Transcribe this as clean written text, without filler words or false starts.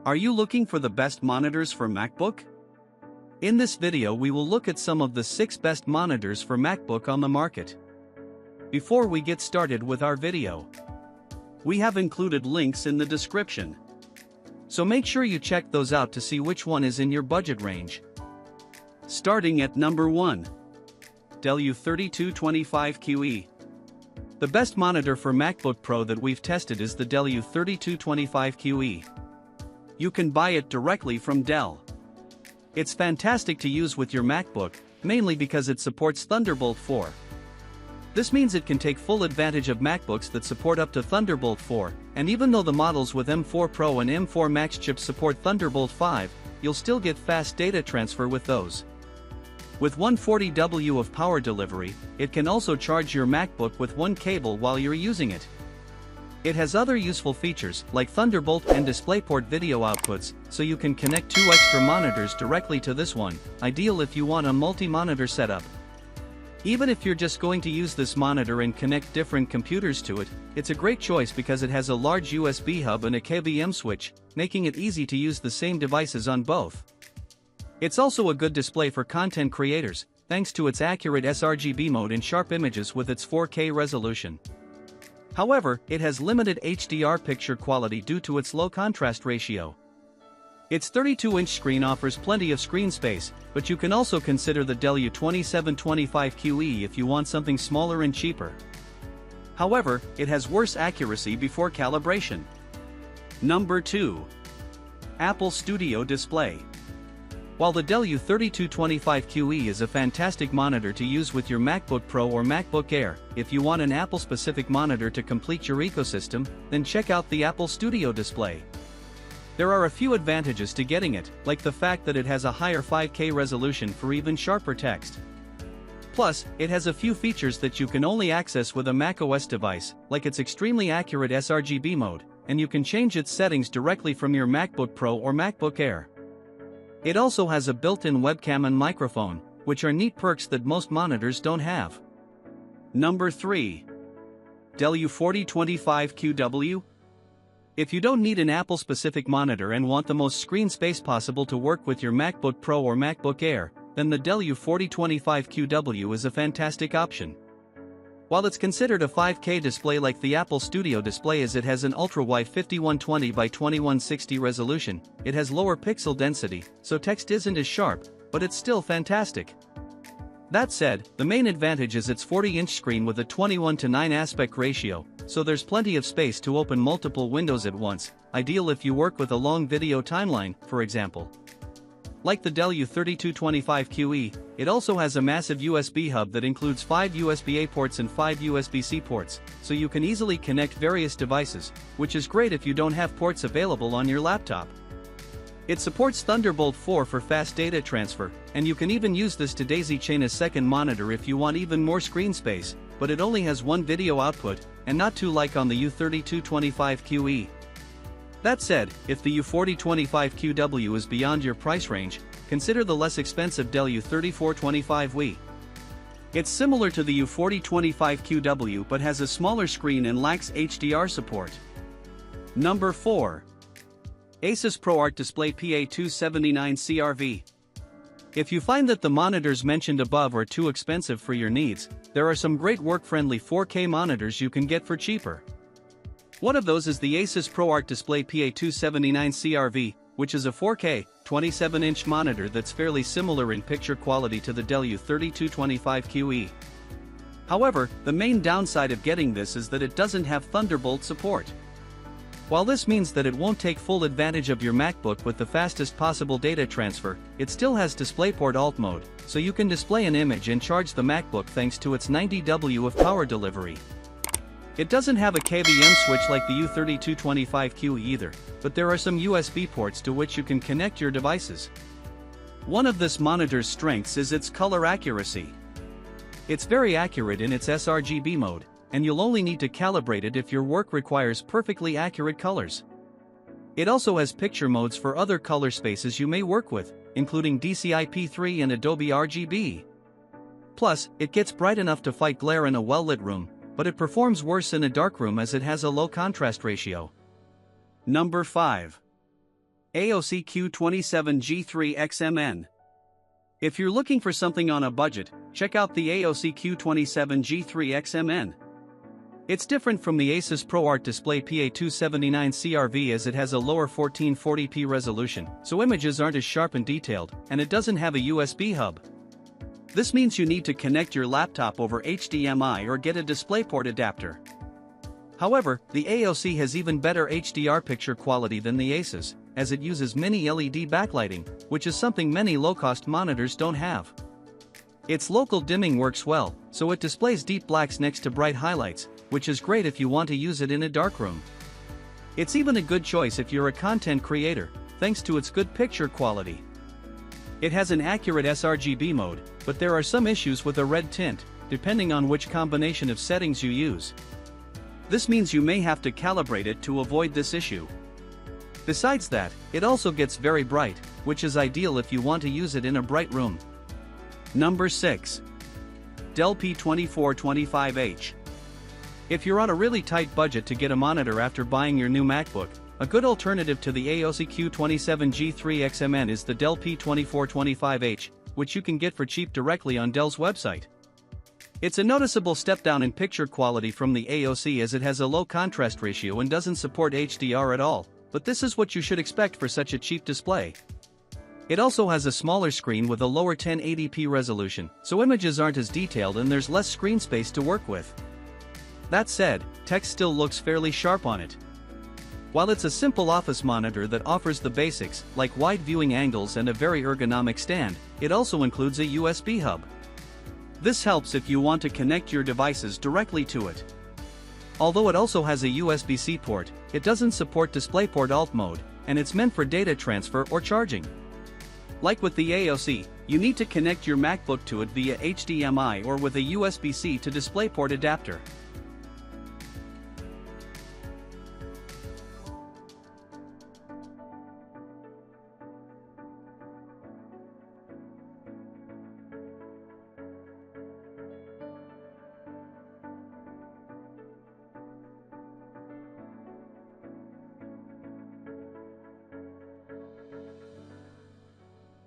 Are you looking for the best monitors for MacBook? In this video we will look at some of the 6 best monitors for MacBook on the market. Before we get started with our video, we have included links in the description. So make sure you check those out to see which one is in your budget range. Starting at number 1. Dell U3225QE. The best monitor for MacBook Pro that we've tested is the Dell U3225QE. You can buy it directly from Dell. It's fantastic to use with your MacBook, mainly because it supports Thunderbolt 4. This means it can take full advantage of MacBooks that support up to Thunderbolt 4, and even though the models with M4 Pro and M4 Max chips support Thunderbolt 5, you'll still get fast data transfer with those. With 140W of power delivery, it can also charge your MacBook with one cable while you're using it. It has other useful features like Thunderbolt and DisplayPort video outputs, so you can connect 2 extra monitors directly to this one, ideal if you want a multi-monitor setup. Even if you're just going to use this monitor and connect different computers to it, it's a great choice because it has a large USB hub and a KVM switch, making it easy to use the same devices on both. It's also a good display for content creators, thanks to its accurate sRGB mode and sharp images with its 4K resolution. However, it has limited HDR picture quality due to its low contrast ratio. Its 32-inch screen offers plenty of screen space, but you can also consider the Dell U4025QE if you want something smaller and cheaper. However, it has worse accuracy before calibration. Number 2. Apple Studio Display. While the Dell U3225QE is a fantastic monitor to use with your MacBook Pro or MacBook Air, if you want an Apple-specific monitor to complete your ecosystem, then check out the Apple Studio Display. There are a few advantages to getting it, like the fact that it has a higher 5K resolution for even sharper text. Plus, it has a few features that you can only access with a macOS device, like its extremely accurate sRGB mode, and you can change its settings directly from your MacBook Pro or MacBook Air. It also has a built-in webcam and microphone, which are neat perks that most monitors don't have. Number 3. Dell U4025QW. If you don't need an Apple-specific monitor and want the most screen space possible to work with your MacBook Pro or MacBook Air, then the Dell U4025QW is a fantastic option. While it's considered a 5K display like the Apple Studio Display as it has an ultra-wide 5120 by 2160 resolution, it has lower pixel density, so text isn't as sharp, but it's still fantastic. That said, the main advantage is its 40-inch screen with a 21:9 aspect ratio, so there's plenty of space to open multiple windows at once, ideal if you work with a long video timeline, for example. Like the Dell U3225QE, it also has a massive USB hub that includes 5 USB-A ports and 5 USB-C ports, so you can easily connect various devices, which is great if you don't have ports available on your laptop. It supports Thunderbolt 4 for fast data transfer, and you can even use this to daisy chain a second monitor if you want even more screen space, but it only has one video output, and not two like on the U3225QE. That said, if the U4025QW is beyond your price range, consider the less expensive Dell U3425QE. It's similar to the U4025QW but has a smaller screen and lacks HDR support. Number 4. ASUS ProArt Display PA279CRV. If you find that the monitors mentioned above are too expensive for your needs, there are some great work-friendly 4K monitors you can get for cheaper. One of those is the ASUS ProArt Display PA279CRV, which is a 4K, 27-inch monitor that's fairly similar in picture quality to the Dell U3225QE. However, the main downside of getting this is that it doesn't have Thunderbolt support. While this means that it won't take full advantage of your MacBook with the fastest possible data transfer, it still has DisplayPort Alt mode, so you can display an image and charge the MacBook thanks to its 90W of power delivery. It doesn't have a KVM switch like the U3225QE either, but there are some USB ports to which you can connect your devices. One of this monitor's strengths is its color accuracy. It's very accurate in its sRGB mode, and you'll only need to calibrate it if your work requires perfectly accurate colors. It also has picture modes for other color spaces you may work with, including DCI-P3 and Adobe RGB. Plus, it gets bright enough to fight glare in a well-lit room, but it performs worse in a dark room as it has a low contrast ratio. Number 5. ASUS Q27G3XMN. If you're looking for something on a budget, check out the ASUS Q27G3XMN. It's different from the ASUS ProArt Display PA279CRV as it has a lower 1440p resolution, so images aren't as sharp and detailed, and it doesn't have a USB hub. This means you need to connect your laptop over HDMI or get a DisplayPort adapter. However, the ASUS has even better HDR picture quality than the ASUS, as it uses mini LED backlighting, which is something many low-cost monitors don't have. Its local dimming works well, so it displays deep blacks next to bright highlights, which is great if you want to use it in a darkroom. It's even a good choice if you're a content creator, thanks to its good picture quality. It has an accurate sRGB mode, but there are some issues with a red tint, depending on which combination of settings you use. This means you may have to calibrate it to avoid this issue. Besides that, it also gets very bright, which is ideal if you want to use it in a bright room. Number 6. Dell P2425H. If you're on a really tight budget to get a monitor after buying your new MacBook, a good alternative to the ASUS Q27G3XMN is the Dell P2425H, which you can get for cheap directly on Dell's website. It's a noticeable step down in picture quality from the ASUS as it has a low contrast ratio and doesn't support HDR at all, but this is what you should expect for such a cheap display. It also has a smaller screen with a lower 1080p resolution, so images aren't as detailed and there's less screen space to work with. That said, text still looks fairly sharp on it. While it's a simple office monitor that offers the basics, like wide viewing angles and a very ergonomic stand, it also includes a USB hub. This helps if you want to connect your devices directly to it. Although it also has a USB-C port, it doesn't support DisplayPort Alt mode, and it's meant for data transfer or charging. Like with the ASUS, you need to connect your MacBook to it via HDMI or with a USB-C to DisplayPort adapter.